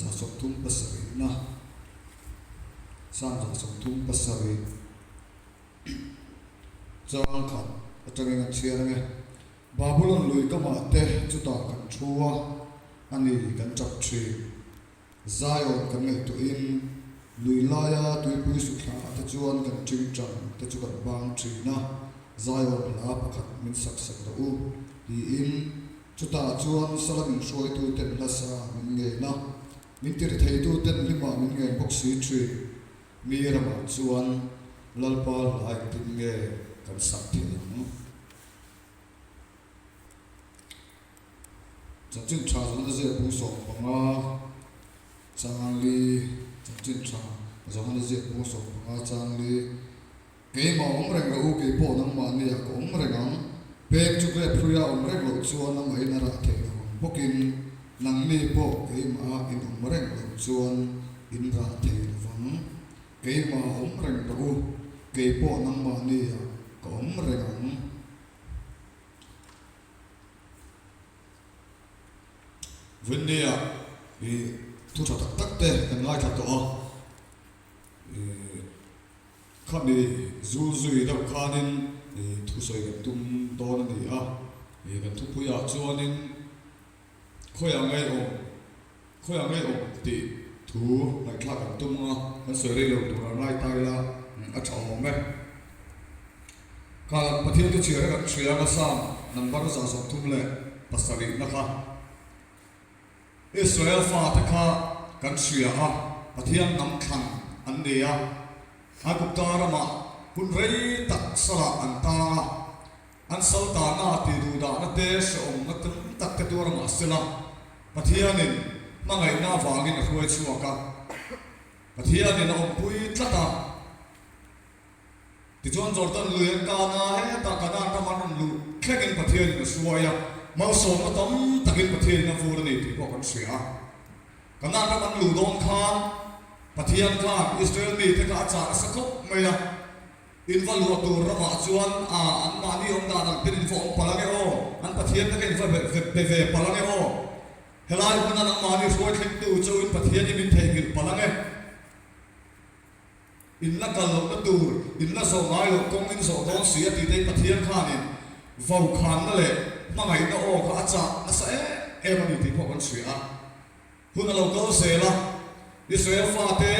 za sok thum pasari na san za sok thum pasari chang khat atang chia nge babulon lui ka ma te chuta kan thua ani kan chap thi zayon kan ngai tu in lui laya tui pui su kha ta chuan kan ching chang ta chu kan bang thi na zayon la pakhat min sak sak da u di in chuta chuan salam shoi tu ten la sa min nge na min tir thei tu ten lima min nge box si thi mi rama chuan lalpa lai tin nge kan sak thi no chẳng chừng cha giống như vậy bố sổ bằng trang li chẳng chừng cha giống như vậy bố sổ bằng trang li cái mà ông rèn là u cái bộ năng mà này có ông rèn ông bèn chụp cái phuya ông rèn lột chuan ông ấy nara thế bốc in năng ni bộ cái mà in ông rèn lột chuan in ra thế vắng cái mà ông rèn là u cái bộ năng mà này có ông rèn ông vấn đề thì thu thập tắc tê cần lai thật đó khắp đi du duy đâu khá nên thu soi gần tung to nên thì gần thu bùi cho nên khôi ang ngay ổn thì thu lại khác gần tung gần soi đây đâu tụi nó lai tay là chọn mấy cả bắt thiên tôi chia ra gần chia ra sam nằm bắt ra sọc thum lệ pasari na kha Israel fa ta kha kan sia pathian nam khan an dia aguptara ma kun rei tak sala anta an sultana ti du da na te som na tum tak te dur ma sila pathianin mangai na wangin ruai chuaka pathianin om pui tlata ti chon jordan luyan ka na he ta kana ta man lu khegin pathianin suaya mau so ma tom takin pathian na fur ni ti ko kan sia kana ta man lu don khan pathian kha Israel mi te ka cha sakop maya in valu tu rama chuan an ma ni om da dang tin fo palange o an pathian ta ken ve palange o helai kun an ma ni suai thik tu chu in pathian ni min thei gil palange in la kal na tur in la so ngai lo kong in so don sia ti te pathian kha ni vau khan na le mà ngày nó ô có cha nó sẽ em mà đi tìm họ con sữa hun là lâu câu sẽ là Israel pha thế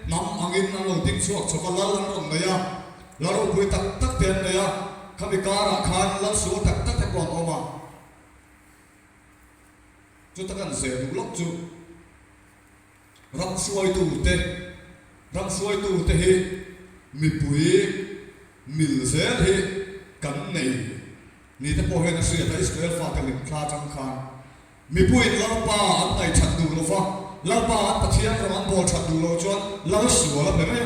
nắm anh in nó tiếng chuột cho con lăn lăn đấy à là đâu quỳ tắc tắc tiền đấy à không bị cá ra khan lăn xuống tắc tắc tắc còn ôm à chúng ta cần sẽ đủ lóc chú răng xuôi tủ tê hi mi bùi mi dễ hi cắn này ni te po hen sia ta Israel fa ta lim kha chang khan mi puin la pa an nai chat du lo fa la pa an pathian ram an bol chat du lo chon la su la be me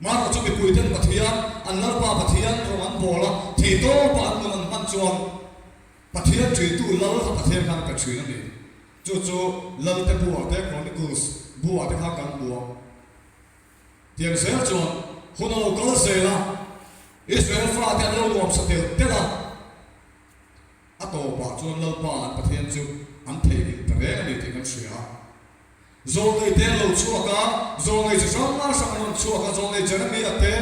ma ro chu mi pui ten pathian an la pa pathian ram an bol la thi to pa an man chon pathian chui tu la ha pathian kan ka chui na ni chu la te bua te chronicles bua te kha kan bua tiang se chon hono ko se la Israel fa te lo lom sa te la ato pa chuan lo pa an pathian chu an thei te re ani te kan sia zo nei te lo chuaka zo nei chu sang ma sang non chuaka zo nei Jeremiah te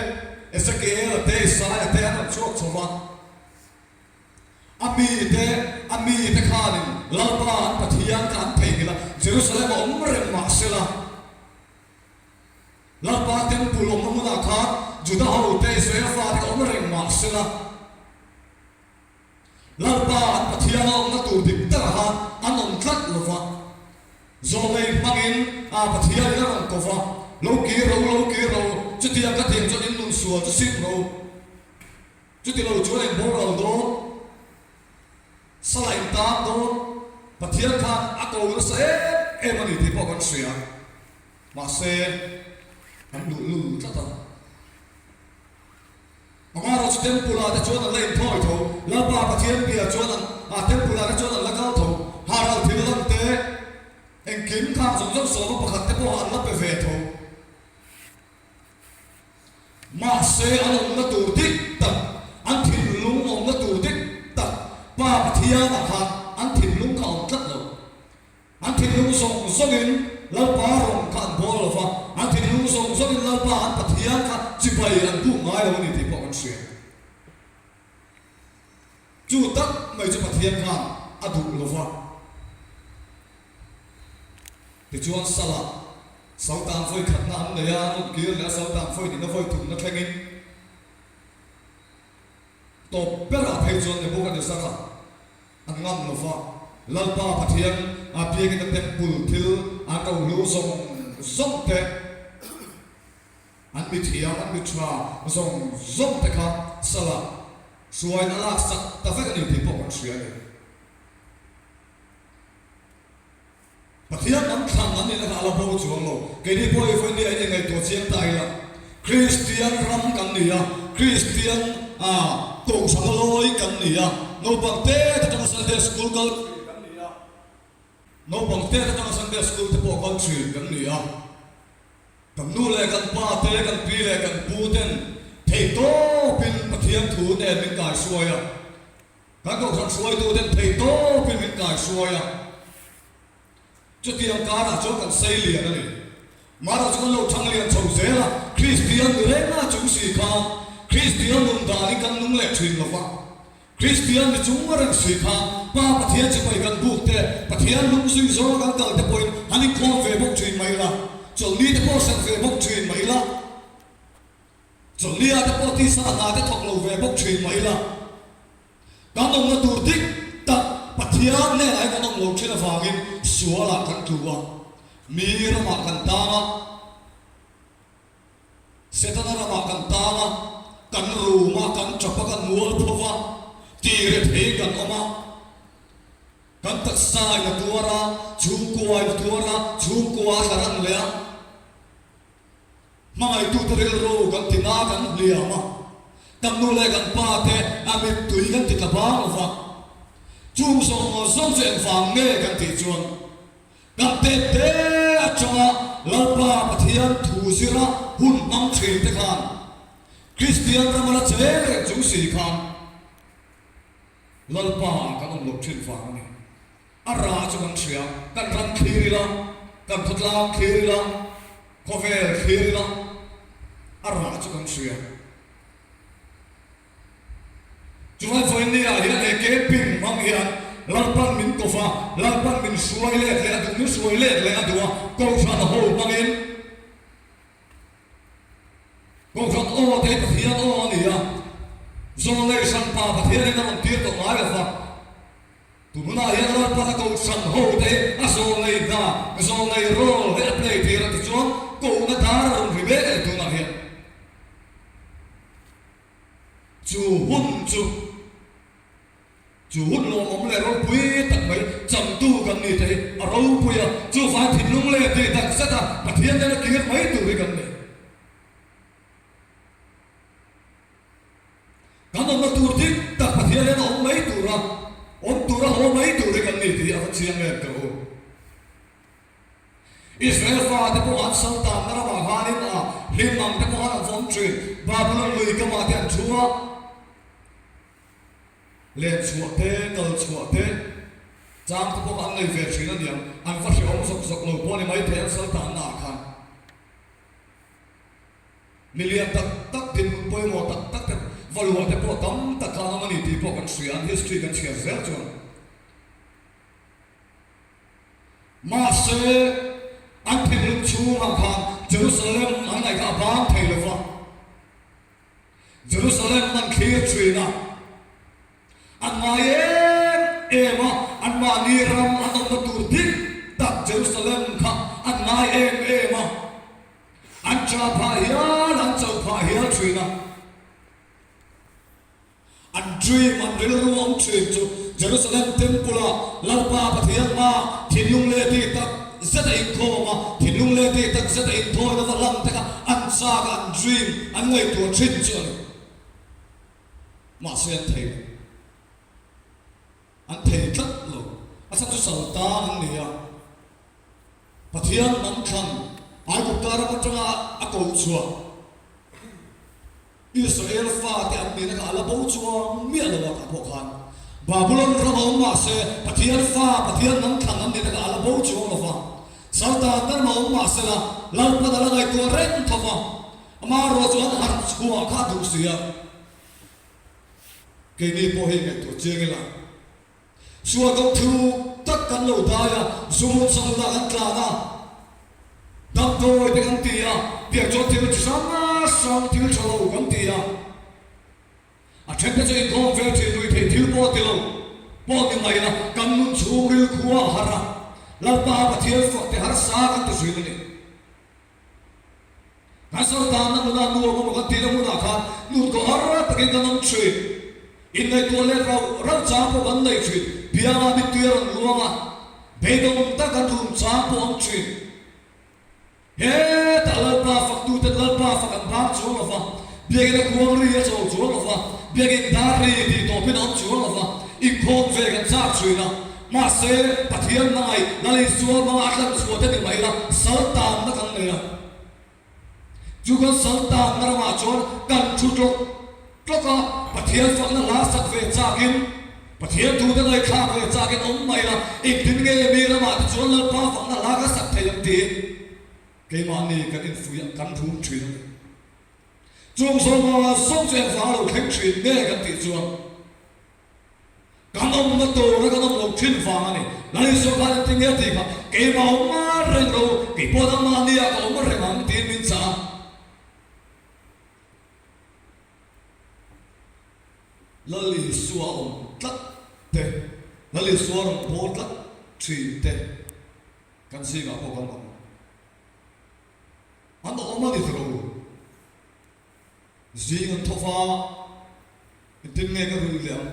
Ezekiel te Isaiah te an chuak chova ami te khanin lo pa an pathian ka an thei la Jerusalem om rem ma sela lo pa temple om ma kha Judah hậu te Israel fa te om reng ma sela lalpa an pathian om na tur dik ta ha an om tlat lova zo nei mangin pathian na ram kova lo ki ro chutia ka theng cho in nun suwa chu sim ro chuti lo chu en bo ro do salai ta do pathian kha ako lo sa emani ti po kan sia ma se an lu tata Amaro chu tempula te chuan lein thoi tho la pa pathian bia chuan tempula te chuan la kal tho haral thilam te eng kim kha jong so ma pakhat te po an la pe ve tho ma se an na tu dik ta an thil lung om na tu dik ta pa pathian a kha an thil lung ka om tlat lo song zongin lalpa rong kan bol fa an thil lu song zongin lalpa an pathian kha chipai an bu ngai lo ni ti po kan sia chu tak mai chu pathian kha adu lo fa ti chuan sala sau tam phơi khát nam này à một kia là sau tam phơi thì nó phơi thùng nó khen in to bé là thấy chuan để bố cái gì sao anh ngâm lo fa lalpa pathian a pia cái temple thil a kau lu song zong te an mi thiam an mi tra zong te kha sala suai na la sak ta fa kan ni po kan sia ni pathian am khang an ni na ala bo chuang lo ke ni boy foi ni ai ngai to chiang tai la Christian ram kan ni ya Christian ko sang loi kan ni ya no bang te ta tang Sunday school kal no bang te ta tang Sunday school te po kan chi kan ni ya kam nu le kan pa te kan pi le kan pu ten thei to pin pathian thu ne min kai suai ya kan ko san suai tu ten thei to pin min kai suai ya cho tiang ka ra cho kan sei lian ani mara cho lo thang lian chou ze la Christian re na chung si kha Christian nung da ni kan nung le thin lo wa Christian ni chung ra si kha pa pathian chi pai kan buk te pathian lung sui zo kan kal te point ani ko ve bok thin mai la cho li te ko san ve bok thin mai la cho li a te po ti sa na te thok lo ve bok thin mai la kan nong na tur dik ta pathian ne ai kan nong lo thin a wangin suala kan tuwa mi rama kan tama setana rama kan tama kan ruma kan chapa kan mual phova tire thei kan oma kan tak sai na tuara chungkuai na tuara chungkua saran lea mai tu teril ro kan tina kan liama kan nu le kan pa the amit tui kan ti ka ba va chung song song chen fang nge kan ti chuan kan te te a chonga lalpa pathian thu sira hun mang thin te khan Christian ramala che chung si khan lalpa kan ong lok thin fang ni ara chu kan thria kan ram khiri la kan thotlang khiri la khovel khiri la ara chu kan thria chuan foi ni a hian e ke ping mang hian lalpan min kofa lalpan min suai le adu min suai le adua ko san ho mangin ko san o te pathian o ni ya zon le san pa pathian na ron tir to mai la fa tu na ya lalpan ko san ho te a zon le da zon le ro le play tir ti chuan ko na dar ron ri be tu na hian chu hun chu hút lô ông lệ rau bùi tận mấy chậm tu gần như thế ở rau bùi à chu phải thịt lung lệ thì tận rất là mà thiên nhân nó kia mấy từ với gần này quand ông nó tu thích tận mà thiên nhân ông mấy từ ra ông tu ra ông mấy từ với gần này thì ông chiang nghe cầu Israel pha thế bộ anh sanh tam nó là hàng hanin à liên mang thế bộ anh phong truyền Babylon lùi cái mà tiền chúa lên chuột thế cầu chuột thế giang các bác anh này về chuyện là điểm anh phát hiện ông sọc lầu qua này mấy thế anh sơ tán nạ khăn million tắc tiền bôi mò tắc tiền vào lúa thế bộ tắm tắc khăn mà nị thì bộ cần suy anh history cần chia sẻ cho mà sẽ anh thì lúc chú hàng khăn Jerusalem anh này cả bán thầy là vợ Jerusalem anh kia chuyện à anh mà em anh mà ni ram anh ông tu thích tập Jerusalem khá anh mà em anh cha phải anh cháu phải chuyện à anh dream anh real ru ông dream cho Jerusalem temple lalpa pathian ma thiên lung lệ thì tập rất là khó mà thiên lung lệ thì tập rất là thôi nó vẫn làm thế cả anh sa anh dream anh người tuổi chín chưa mà xem thấy anh thấy rất lâu, anh sắp sửa ta anh này à, pathian nắm khăn, ai cũng ta ra bắt ra à cầu chùa, Israel pha thì anh này là là bầu chùa miệt là cả bộ khăn, Babylon ra ông mà sẽ pathian pha pathian nắm khăn anh này là bầu chùa mà pha. salta tan ma ma sala lau pa dala ngai to ren thova ama ro chuan har chua kha du sia ke ni po he ngai to chengela suwa gam thu tak kan lo da ya zumun sang da kan tla na dam to de kan ti ya pia cho ti chu sang sang ti cho lo kan ti ya a temperature ko ve ti lui the thil po ti lo po ni mai na kan nun chu ril khuwa hara lau pa pa thiel fo te har sa kan tu sui ni Asal tanah mula nuo ko kan ti na muna kha nu ko har ta ke kan chui in nei to le rau cha po ban nei chui pia ma bi tu ron luanga be dong ta kan rum cha po ang chui he ta la pa fak tu te la pa fak an ba chu la fa bia ge ko ri ya chu la fa bia ge da ri di to pin ang chu la fa I ko ve kan cha chui na ma se pathian nai la li suwa ma atlam suwa te mai la sal tam na kan nei la juga salta narama chon kan chuto toka pathian fakna la sak ve chakin pathian tu da ngai kha ve chakin om mai la ik tin nge mi rama chon la pa fakna la ka sak thayam ti ke ma ni kan in fu ya kan thum chin chung so ma song chen fa lo kheng chin ne kan ti chuan kan om na to ra kan om lo chin fa ni la ni so ka tin nge ti ka ke ma om ma ren ro ke po da ma ni ya ka om re ma ti min sa lali suwa om tlat te lali suwa om po tlat tri te kan si nga po kan ano oma di thro zi ngan thofa tin nge ka ru liam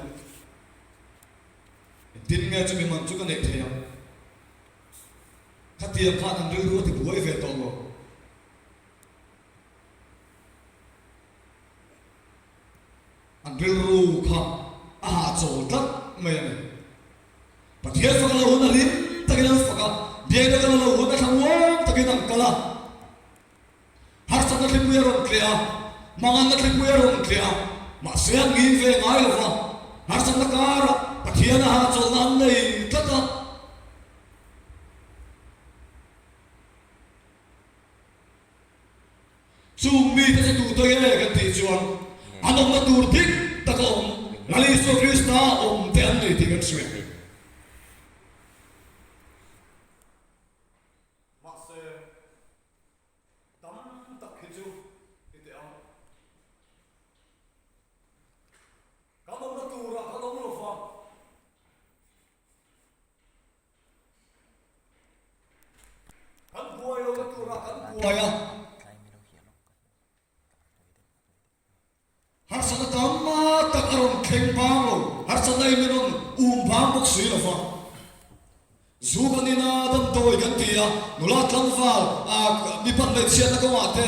tin nge chu mi man chu ka nek the yam khatia kha an ru ru ti buai ve to lo an ru kha a cho tat me ne pathian fa la hun rin takin fa ka de de la hun ta thangwa takin an kala har sa na mu yaron klia mangan na mu yaron klia ma se ang gi ve ngai lo fa har sa na kara pathian ha cho nan nei tata chu mi ta se tu to ye kan ti chuan anong na tur dik ta ko ngali so krista te an nei ti kan swe ma se tam tak khichu ite am kanong na tura kanong lo fa kan buai lo na tura kan buai ya har sa tamma takaron kheng pango har sa dai meron bang bok sui la fa zuganina dam toy kan tia nula tlang fa a mi pan le sia ta ko ate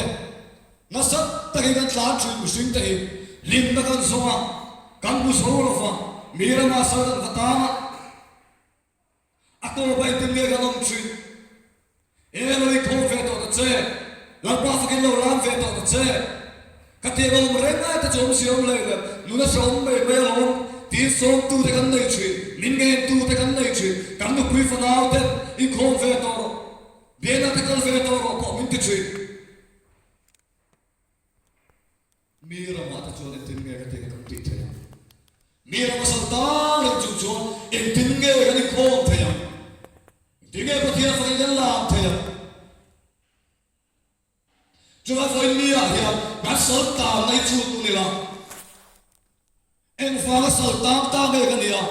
nasat ta kan tla chu mu sing te lim na kan songa kan mu so la fa mira ma sa ta ta ako bai tin ge kan om chu e lo I ko ve to ta che la pa fa kin lo lam ve to ta che kati bom renga ta chom siom le le nuna som me me lom ti som tu te kan nei chi min nge tu te kan nei chi kan nu pui fa nau te I khom ve to bena te kan ve to ko min ti chi mira ma ta chon tin nge ka te kan ti te mira ma sal ta le chu chon en tin nge ka ni khom te ya tin nge pa thia fa kan la te ya Chúng tôi nghĩ là các sở tạm này chút tu nila, em phá sở tạm ta nghe cái này,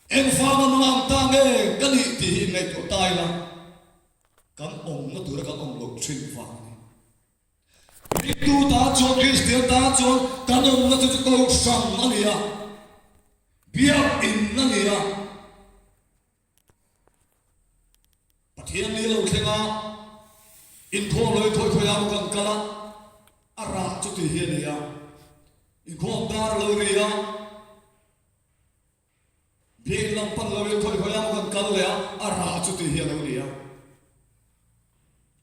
em phá mà mang ta nghe cái này thì ngày tuổi tai là, các ông nó tuổi các ông lục chuyên phá này, tu ta chọn Christian ta chọn, các ông nó tự câu sang nó này à, biar in nó này à, bắt hiện đi lâu thế nga. In khom loi thoi thoi am kan kala ara chu ti hian ya in khom dar lo ri ya big lam pan loi thoi thoi am kan kal ya ara chu ti hian lo ri ya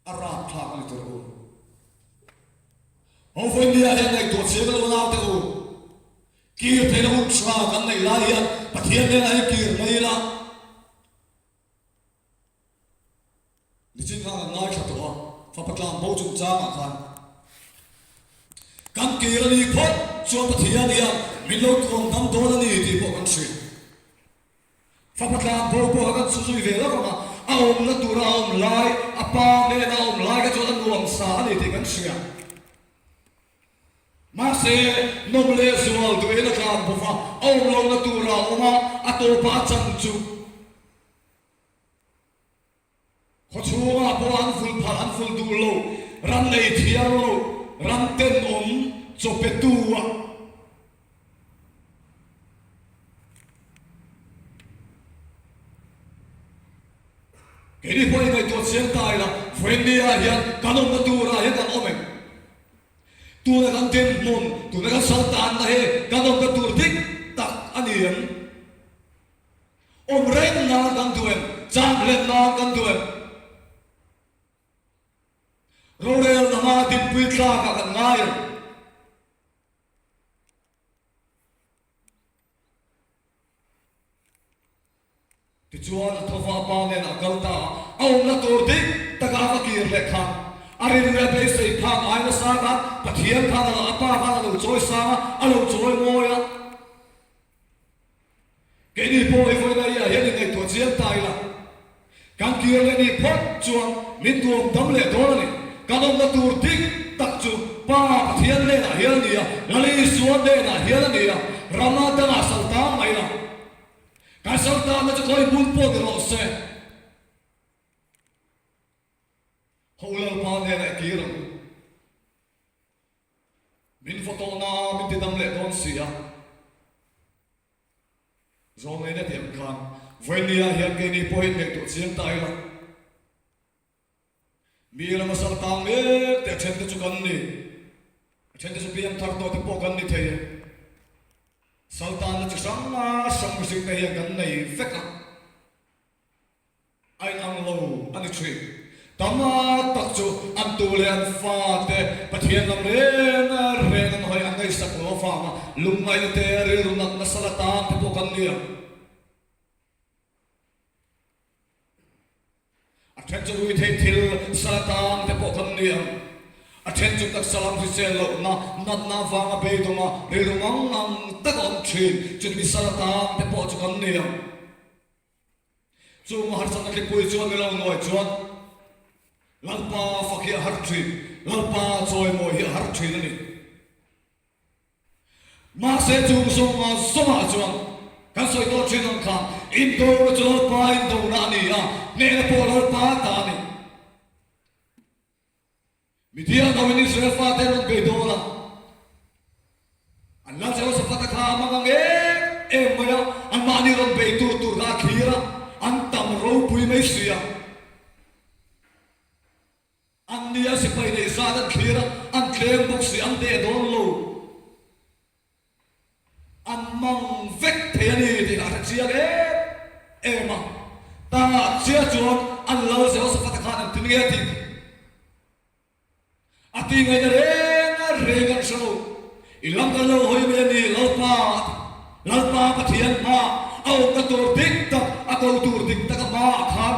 ara thla kan to ro ông phải đi hiện nay tổ chức cái nào thế ô kia thế nó cũng xóa cái này lại hiện bắt hiện lên này kia này là fa patlam bo chung cha ma khan kan kirani phot chuan pathian ya min lo tuam dam do na ni ti bo kan si fa patlam bo bo kan su su ve la ma aom na tura om lai apa ne na om lai ka chuan nuam sa ni ti kan si ma se noble zual tu ena kan bo fa aom lo na tura oma ato pa chang chu khó chua mà bộ ăn phul du lâu ram này thiang lâu ram tên cho bê tu à cái đi quay này tuột xiên tai là friend đi à hiện cả nông tu ra hiện cả ông mình tu là căn tên môn tu là căn sal tan là he cả nông tu thích tak anh hiền ông rèn na căn tu em chạm lên na căn tu em Rodel nama tin puitla ka kan ngai ti chuan thofa pa ne na galta au na tur dik taka ka kir le kha arin re pe sei kha ai na sa ka pathian kha na apa kha na choi sa alo choi moya ke ni poi foi na ya he ni to chiam tai la kan kir le ni phot chuan min tuam dam le do na ni kanong na tur dik tak chu pa pathian le na hian ni lali suan le na hian ni rama da na salta mai na ka salta na chu koi bul po ro se hola pa le na ki ro min photo na min ti dam le don sia zo me na tiam khan venia hian ke ni point me to chiam tai la Mira masal tang me te chen te chukan ni chen te supiam thar to te pokan ni thei saltan na chisang na sang musik te hian kan nei feka ai ang lo ani chui tama tak chu an tu le an fa te pathian lam re na hoi an ngai sak lo fa ma lung mai te re ru nak na salatan te pokan ni Attention we take till Satan te pokan ni attention tak salam hi se lo na wa nga be do ma re do mang ta kon chin chu mi Satan te po chu kan ni chu ma har sang ke pui chu me lo noi chuan lalpa fakhi har chin lalpa choi mo hi har chin ni ma se chu so ma chuan kan soi to chin on kha in do chu lalpa in do na ni Nena polar pata ni. Midia na wini Israel fate ng bedola. Allah sa sa pataka mga maya ang mani ron bedo turga khira ang tamro pui may siya. Ang niya si pay na isadan khira ang klem buksi ang dedon lo. Ang mang vek tayani di atak siya ema. Ta chia chuan an lo se sa pataka an tinge ti ati ngai re gan so ilang kan lo hoi me ni lalpa pathian ma au ka tur dik ta akau tur dik ta ka ma khan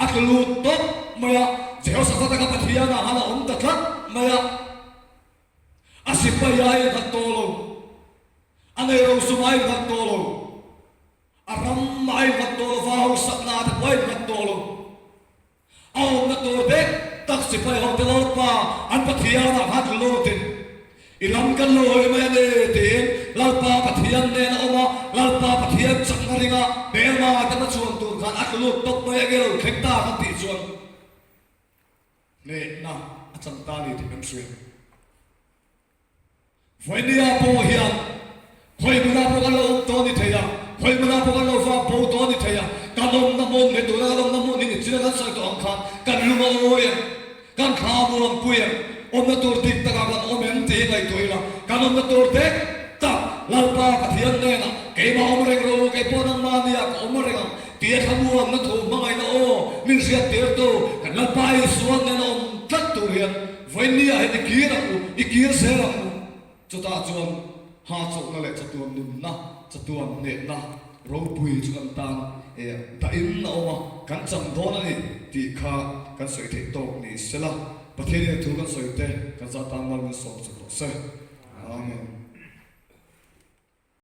aklu tot maya jeo sa pataka pathian na hala ta thak maya asipayai ka tolo ane ro sumai ka tolo aram mai matolo fahu sakna ta pai matolo au na to dek tak si pai ho te pa an pathian na hat lo tin ilam kan lo hoi me ne tin lalpa pathian ne na oma lalpa pathian changringa bema ta ma chuan tu kan at lu tok mai agelo khekta ka ti chuan ne na achang ta ni ti kan sui voinia po hian khoi muna po kan lo to ni theya khoi muna po kan lo fa po to ni theya kalom na mon ne tu kalom na mon ni chira kan sai to ang khan kan lu mo oya kan kha mo lam puya om na tur dik ta kan om en te ngai toila kalom na tur te ta lalpa pathian ne na ke ma om reng ro ke po nang ma nia ko om reng tia thamu am na thu ma ngai na o min sia te to kan lalpa i suan ne na om tat tu rian voinia he ki na u ikir se ra chu ta chuan ha chok na le chatuam num na chatuam ne na ro pui chu kan tan ta in na oma kan cham dona ni ti kha kan soi the to ni sela pathian thu kan soi te kan za ta mal so so se amen